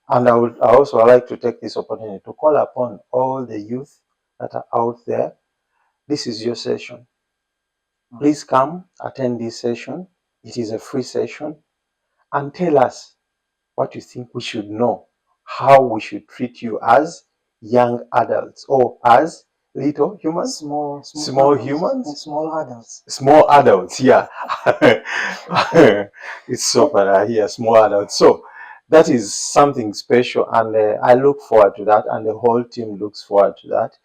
And I also like to take this opportunity to call upon all the youth that are out there. This is your session. Please come attend this session. It is a free session, and tell us what you think we should know, how we should treat you as young adults or as little humans, small humans, small adults. Yeah, it's so funny here, small adults. So that is something special, and I look forward to that, and the whole team looks forward to that.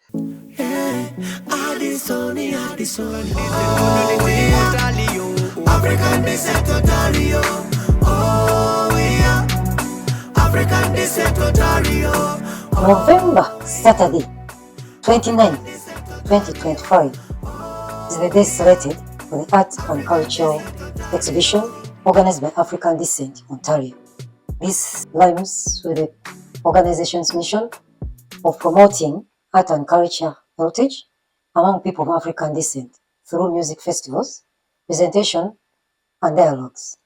African descent Ontario. Oh, we are African descent Ontario. November, Saturday, 29, 2025 is the day selected for the Art and Cultural Exhibition organized by African Descent Ontario. This aligns with the organization's mission of promoting art and culture heritage among people of African descent through music festivals, presentation, and dialogues.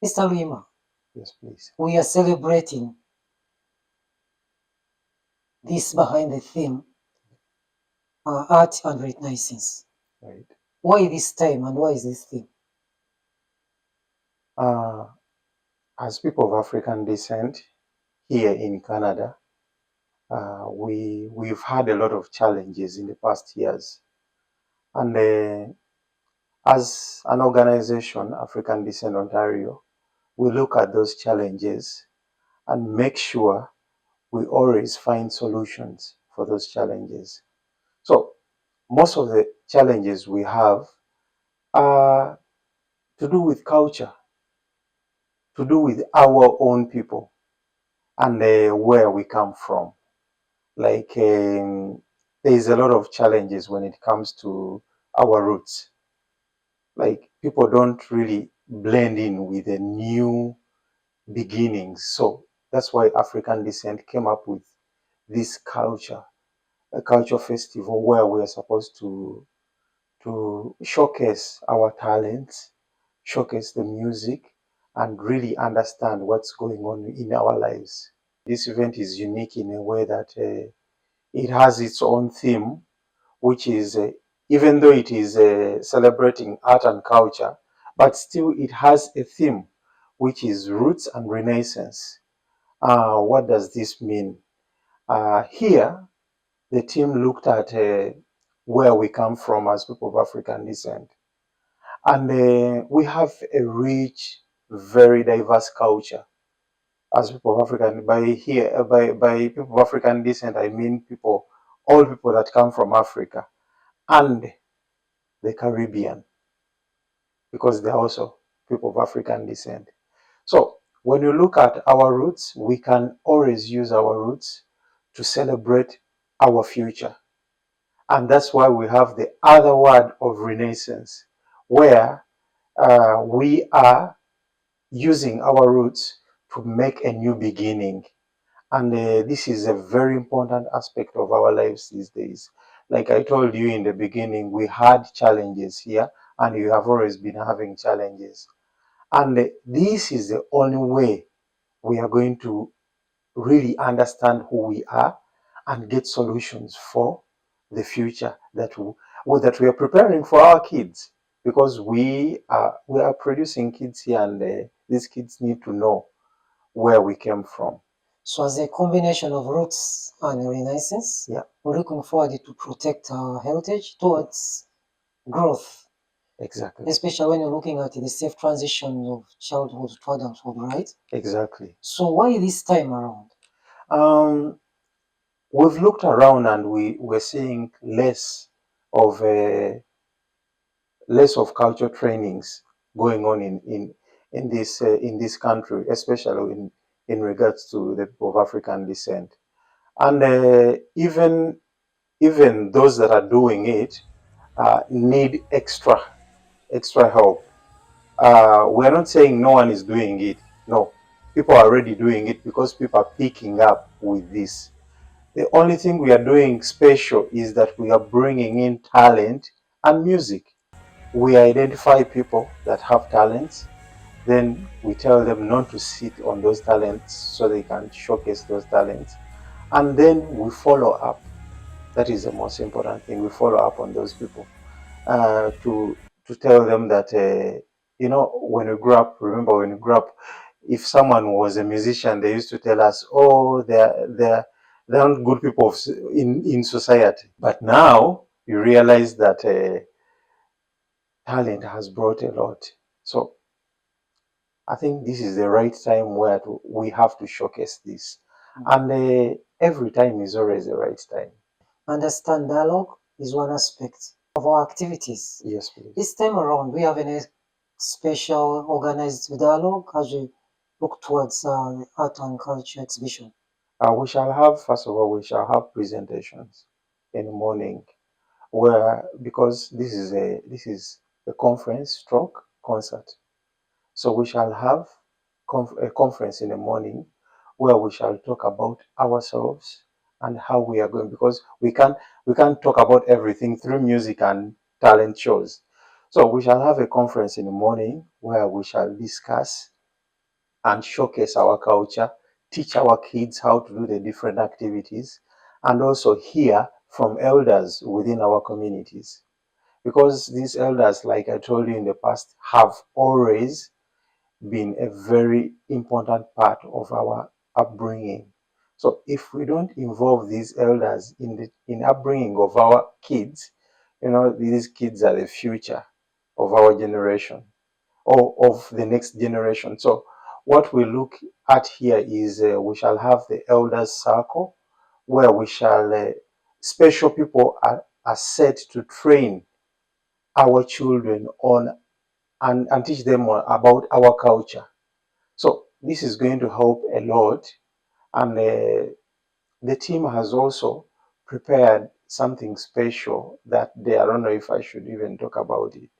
Mr. Lima, yes, please. We are celebrating this behind the theme, art and renaissance. Right. Why this time and why is this theme? As people of African descent here in Canada, we've had a lot of challenges in the past years, and as an organization, African Descent Ontario, we look at those challenges and make sure we always find solutions for those challenges. So most of the challenges we have are to do with culture, to do with our own people and where we come from. Like there is a lot of challenges when it comes to our roots. Like people don't really blend in with the new beginnings. So that's why African Descent came up with this culture, a culture festival where we are supposed to showcase our talents, showcase the music, and really understand what's going on in our lives. This event is unique in a way that it has its own theme, which is, even though it is celebrating art and culture, but still it has a theme, which is roots and renaissance. What does this mean? Here, the team looked at where we come from as people of African descent. And we have a rich, very diverse culture as people of African. By people of African descent, I mean all people that come from Africa and the Caribbean, because they're also people of African descent. So when you look at our roots, we can always use our roots to celebrate our future. And that's why we have the other word of renaissance, where we are using our roots to make a new beginning. And this is a very important aspect of our lives these days. Like I told you in the beginning, we had challenges here, and you have always been having challenges. And this is the only way we are going to really understand who we are and get solutions for the future that we are preparing for our kids, because we are producing kids here, and these kids need to know where we came from. So as a combination of roots and renaissance, yeah, we're looking forward to protect our heritage towards growth. Exactly. Especially when you're looking at the safe transition of childhood to adulthood, right? Exactly. So why this time around? We've looked around and we're seeing less of culture trainings going on in this country, especially in regards to the people of African descent. And even those that are doing it need extra help. We're not saying no one is doing it. No, people are already doing it because people are picking up with this. The only thing we are doing special is that we are bringing in talent and music. We identify people that have talents, then we tell them not to sit on those talents so they can showcase those talents. And then we follow up. That is the most important thing. We follow up on those people to tell them that, when we grew up, remember when we grew up, if someone was a musician, they used to tell us, oh, they're not good people in society. But now you realize that talent has brought a lot. So I think this is the right time where we have to showcase this. And every time is always the right time. Understand dialogue is one aspect of our activities. Yes, please. This time around, we have any special organized dialogue as we look towards the art and culture exhibition? We shall have, first of all, we shall have presentations in the morning, where, because this is a conference stroke concert, so we shall have a conference in the morning where we shall talk about ourselves and how we are going, because we can't talk about everything through music and talent shows. So we shall have a conference in the morning where we shall discuss and showcase our culture, teach our kids how to do the different activities, and also hear from elders within our communities. Because these elders, like I told you in the past, have always been a very important part of our upbringing. So if we don't involve these elders in the upbringing of our kids, these kids are the future of our generation or of the next generation. So what we look at here is we shall have the elders circle, where we shall special people are set to train our children on and teach them about our culture. So this is going to help a lot, and the team has also prepared something special that I don't know if I should even talk about it.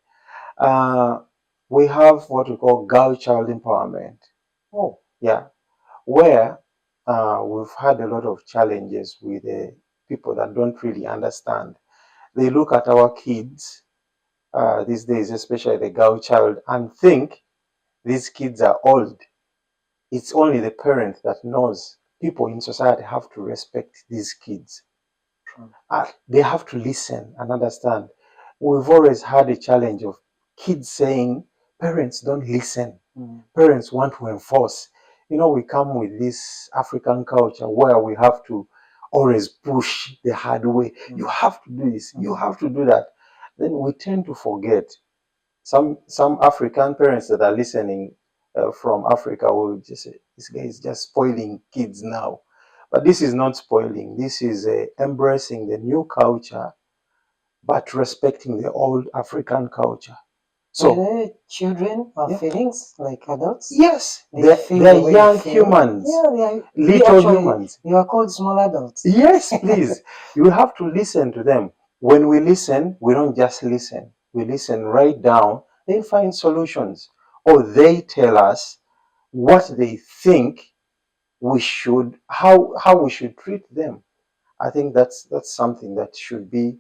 Uh, we have what we call girl child empowerment. Oh, yeah, where we've had a lot of challenges with people that don't really understand. They look at our kids these days, especially the girl child, and think these kids are old. It's only the parent that knows. People in society have to respect these kids. They have to listen and understand. We've always had a challenge of kids saying parents don't listen. Parents want to enforce. We come with this African culture where we have to always push the hard way. You have to do this, you have to do that. Then we tend to forget. Some African parents that are listening from Africa will just say, this guy is just spoiling kids now. But this is not spoiling. This is embracing the new culture, but respecting the old African culture. So children have feelings like adults. Yes, they're young humans. Yeah, little humans. You are called small adults. Yes, please. You have to listen to them. When we listen, we don't just listen. We listen right down. They find solutions, or they tell us what they think we should, how we should treat them. I think that's something that should be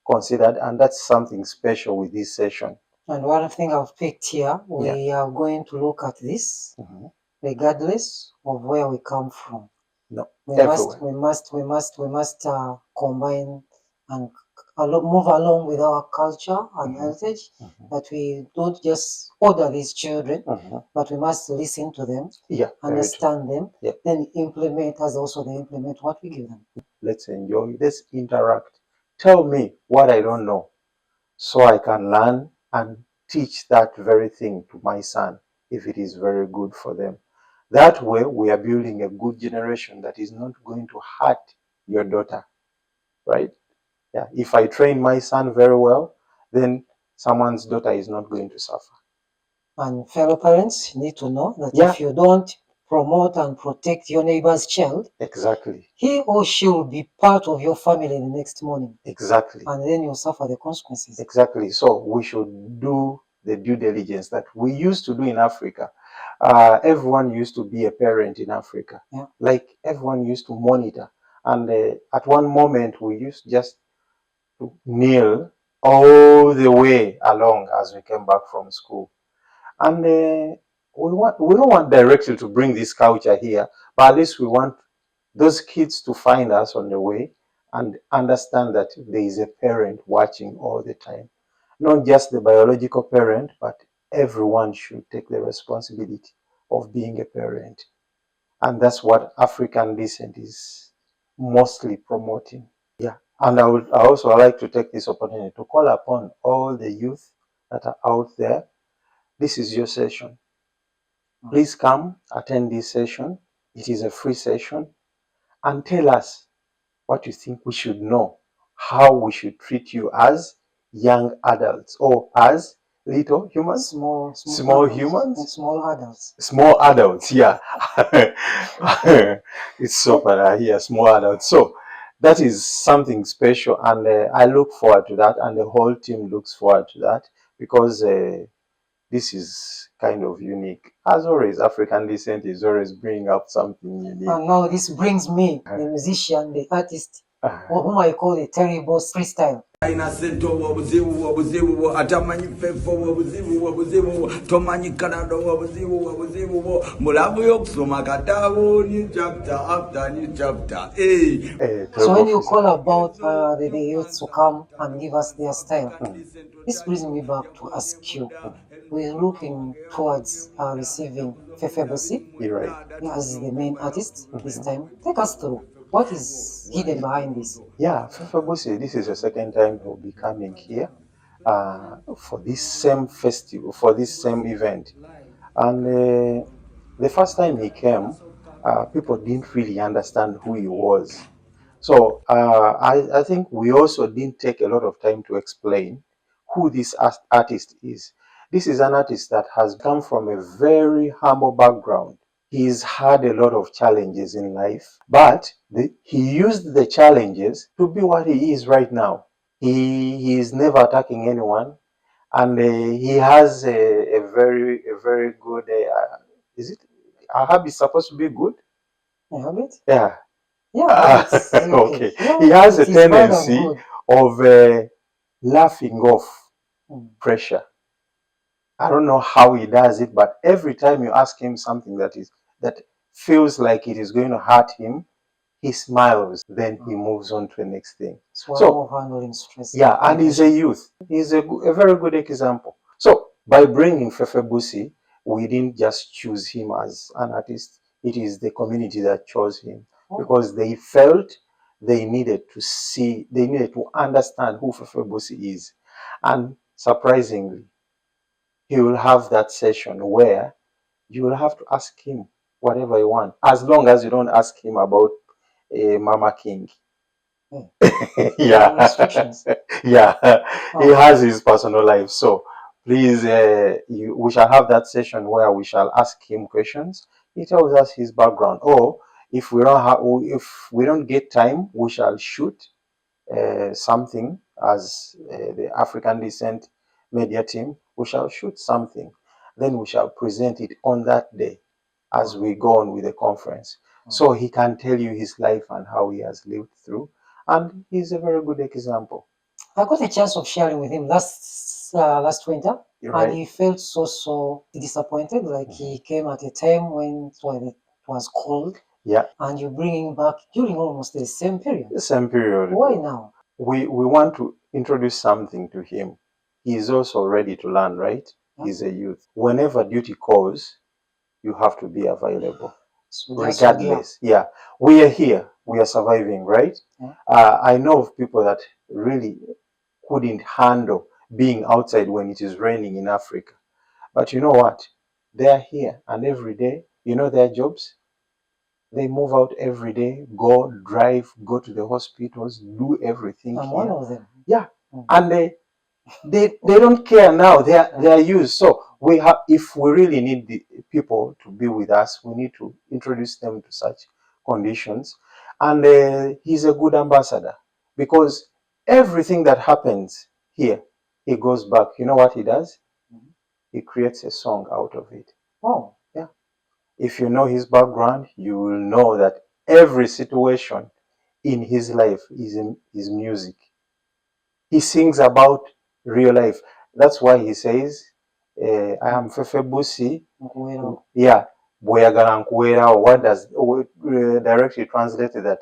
considered, and that's something special with this session. And one thing I've picked here, we are going to look at this regardless of where we come from. No, we must combine and move along with our culture and heritage, that we don't just order these children, but we must listen to them, understand them, then implement as also they implement what we give them. Let's enjoy, let's interact. Tell me what I don't know so I can learn and teach that very thing to my son if it is very good for them. That way we are building a good generation that is not going to hurt your daughter, right? Yeah, if I train my son very well, then someone's daughter is not going to suffer. And fellow parents need to know that if you don't promote and protect your neighbor's child, exactly, he or she will be part of your family the next morning. Exactly. And then you'll suffer the consequences. Exactly. So we should do the due diligence that we used to do in Africa. Everyone used to be a parent in Africa. Like everyone used to monitor. And at one moment we used just to kneel all the way along as we came back from school. And we don't want directly to bring this culture here, but at least we want those kids to find us on the way and understand that there is a parent watching all the time. Not just the biological parent, but everyone should take the responsibility of being a parent. And that's what African Descent is mostly promoting. Yeah. And I also like to take this opportunity to call upon all the youth that are out there. This is your session. Please come attend this session. It is a free session. And tell us what you think we should know, how we should treat you as young adults or as little humans, small humans, small adults. Yeah. It's so funny here, small adults. So that is something special, and I look forward to that, and the whole team looks forward to that, because this is kind of unique. As always, African Descent is always bringing up something unique. And now this brings me, the musician, the artist, whom I call a terrible freestyle. So when you call about the youths to come and give us their style, this brings me back to ask you. We're looking towards receiving FEFFE BUSSI as the main artist this time. Take us through. What is hidden behind this? Yeah, FEFFE BUSSI, this is the second time he'll be coming here for this same festival, for this same event. And the first time he came, people didn't really understand who he was. So I think we also didn't take a lot of time to explain who this artist is. This is an artist that has come from a very humble background. He's had a lot of challenges in life, but he used the challenges to be what he is right now. He is never attacking anyone, and he has a very good. Is it? A habit supposed to be good? A habit? Yeah. Yeah. Okay. He has a tendency of laughing off pressure. I don't know how he does it, but every time you ask him something that feels like it is going to hurt him, he smiles. Then he moves on to the next thing. So handling stress. Yeah, and he's a youth. He's a very good example. So by bringing FEFFE BUSSI, we didn't just choose him as an artist. It is the community that chose him because they felt they needed to understand who FEFFE BUSSI is. And surprisingly, he will have that session where you will have to ask him whatever you want, as long as you don't ask him about Mama King. Yeah. Yeah. He has his personal life. So please, we shall have that session where we shall ask him questions. He tells us his background. Or if we don't get time, we shall shoot something as the African Descent media team. We shall shoot something. Then we shall present it on that day as we go on with the conference. So he can tell you his life and how he has lived through. And he's a very good example. I got a chance of sharing with him last winter, and he felt so disappointed. Like he came at a time when it was cold. Yeah. And you bring him back during almost the same period. The same period. Why now? We want to introduce something to him. He is also ready to learn, right? He's a youth. Whenever duty calls, you have to be available. So regardless. Yeah. We are here. We are surviving, right? I know of people that really couldn't handle being outside when it is raining in Africa. But you know what? They are here, and every day, you know their jobs? They move out every day, go drive, go to the hospitals, do everything here. One of them. Yeah. And they don't care now. They are used. So if we really need the people to be with us, we need to introduce them to such conditions. And he's a good ambassador, because everything that happens here, he goes back. You know what he does? He creates a song out of it. Oh. Yeah. If you know his background, you will know that every situation in his life is music. He sings about real life. That's why he says, I am FEFFE BUSSI. Nkuweerawo. Yeah, bw'oyagala nkuweerawo. What does directly translated that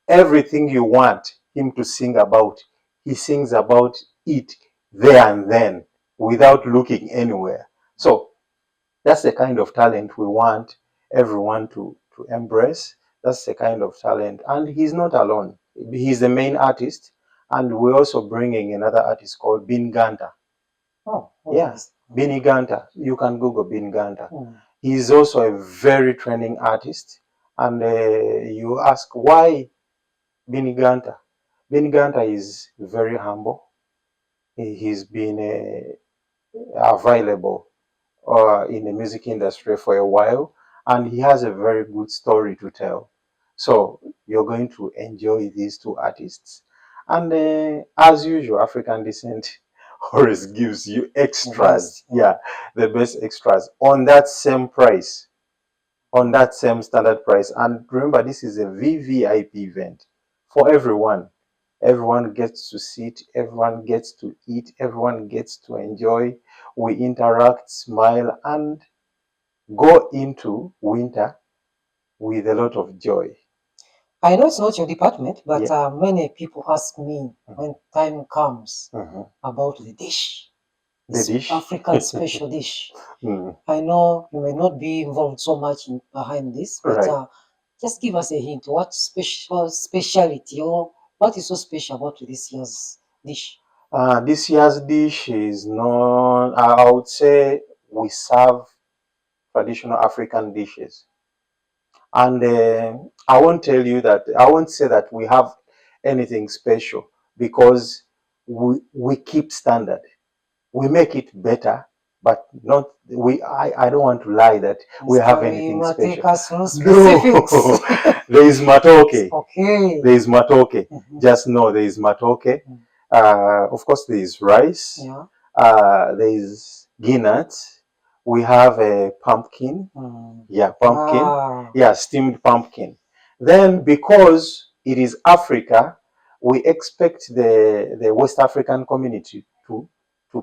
everything you want him to sing about, he sings about it there and then without looking anywhere. So that's the kind of talent we want everyone to embrace. That's the kind of talent. And he's not alone. He's the main artist. And we're also bringing another artist called Bin Ganta. Oh, Yeah, Bini Ganta. You can Google Bin Ganta. He's also a very training artist. And you ask, why Bini Ganta? Bini Ganta is very humble. He's been available in the music industry for a while, and he has a very good story to tell. So you're going to enjoy these two artists. And as usual, African Descent always gives you extras. Yeah, the best extras on that same price, on that same standard price. And remember, this is a VVIP event for everyone. Everyone gets to sit, everyone gets to eat, everyone gets to enjoy. We interact, smile, and go into winter with a lot of joy. I know it's not your department, but many people ask me when time comes about the dish. The dish? African special dish. I know you may not be involved so much behind this, but just give us a hint. What speciality or what is so special about this year's dish? This year's dish is known, I would say we serve traditional African dishes. And I won't tell you that, I won't say that we have anything special, because we keep standard. We make it better, but not, I don't want to lie that we have anything special. No, there is matoke. Okay. There is matoke. Just know there is matoke. Of course, there is rice. There is peanuts. We have a pumpkin. Yeah, pumpkin. Yeah, steamed pumpkin. Then, because it is Africa, we expect the West African community to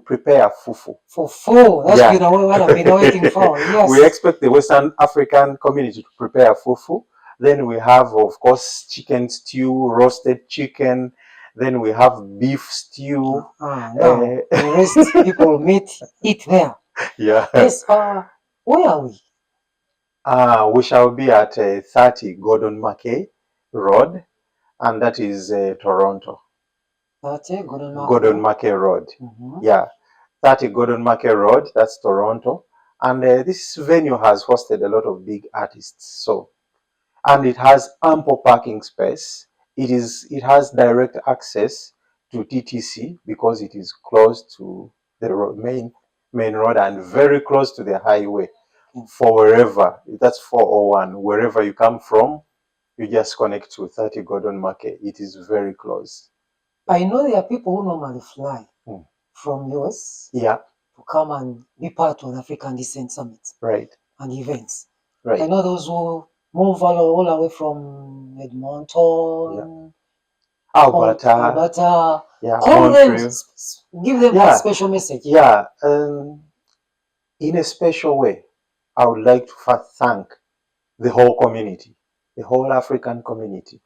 prepare fufu. Fufu, that's what I've been waiting for. Yes. We expect the Western African community to prepare fufu. Then we have, of course, chicken stew, roasted chicken. Then we have beef stew. Now, the rest people eat there. Yeah. Yes. Where are we? We shall be at 30 Gordon Mackay Road, and that is Toronto. 30 Gordon Mackay Road. Yeah, 30 Gordon Mackay Road. That's Toronto, and this venue has hosted a lot of big artists. So, and it has ample parking space. It has direct access to TTC because it is close to the main road and very close to the highway. For wherever, that's 401, wherever you come from, you just connect to 30 Gordon Mackay. It is very close. I know there are people who normally fly from US to come and be part of the African Descent Summit and events. I know those who move all the way from Edmonton, Alberta. Call them, give them a special message. Yeah, in a special way, I would like to first thank the whole community, the whole African community.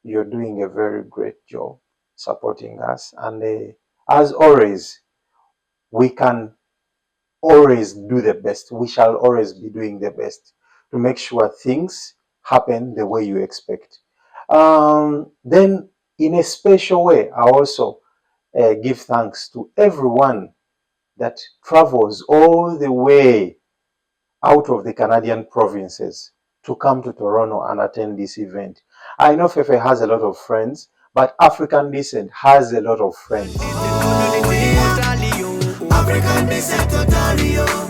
You're doing a very great job supporting us. And as always, we can always do the best. We shall always be doing the best to make sure things happen the way you expect. Then, in a special way, I also give thanks to everyone that travels all the way out of the Canadian provinces to come to Toronto and attend this event. I know FEFFE has a lot of friends, but African Descent has a lot of friends. African Descent, Ontario.